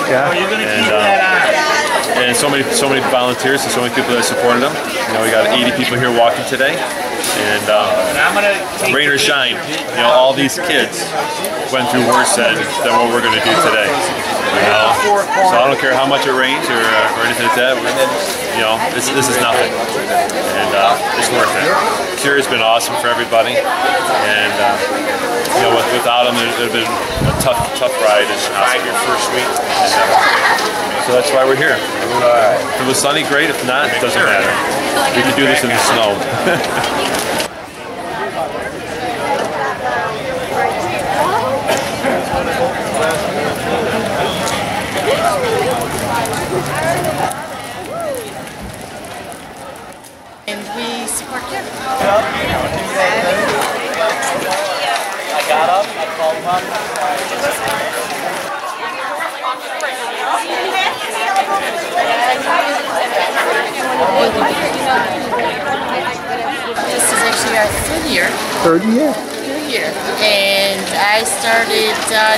Yeah. And so many volunteers and so many people that supported them. You know, we got 80 people here walking today, and rain or shine, you know, all these kids went through worse than what we're going to do today. You know, so I don't care how much it rains or anything like that. You know, this is nothing, and it's worth it. C.U.R.E has been awesome for everybody, and you know, without them, it would have been a tough ride. And your first week. So that's why we're here. If it was sunny, great. If not, it doesn't matter. We can do this in the snow. And we support C.U.R.E. I got up, I called him up. This is actually our third year. Third year. And I started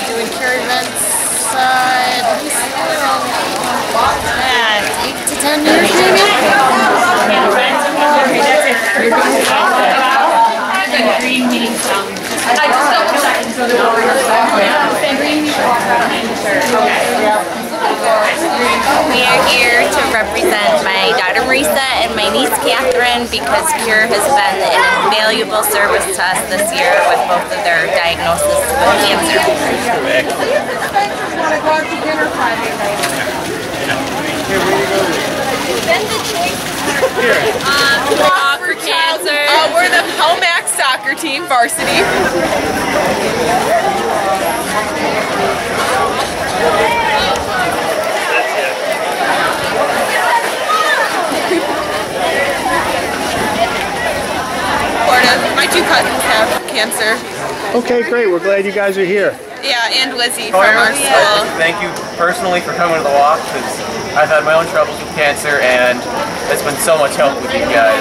doing C.U.R.E events at least 8 to 10 years We are here to represent my daughter Marisa and my niece Catherine because C.U.R.E has been an invaluable service to us this year with both of their diagnoses with cancer. Walk for Cancer. We're the Pomac soccer team, varsity. My two cousins have cancer. Okay, great. We're glad you guys are here. Yeah, and Lizzie from our school. Thank you personally for coming to the walk, because I've had my own troubles with cancer, and it's been so much help with you guys.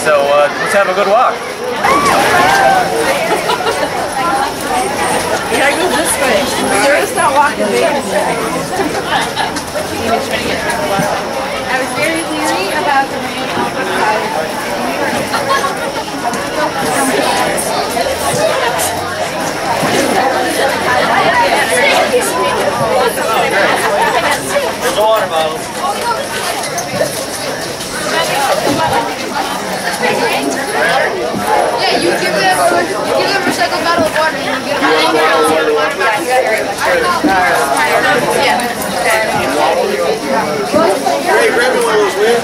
So let's have a good walk. You gotta go this way. Sarah's not walking there. I was very leery about the rain outside. There's a water bottle. Yeah, you give them a recycled bottle of water and you get them Hey, grab me one of those, will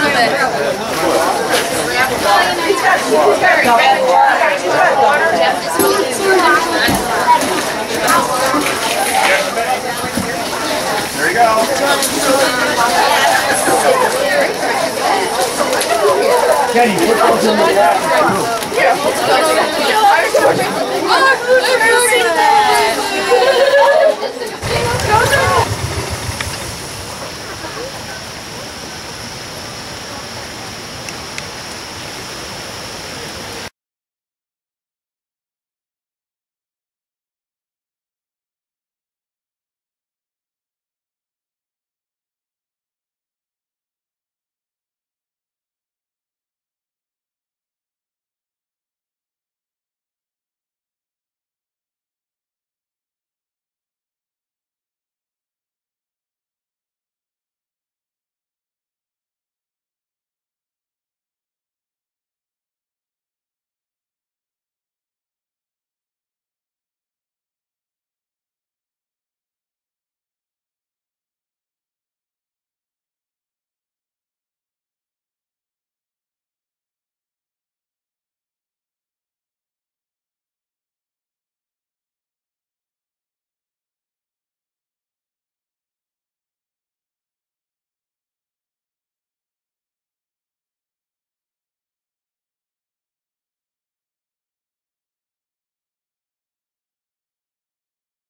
over there. There you go. Kenny, put those in the water. Oh,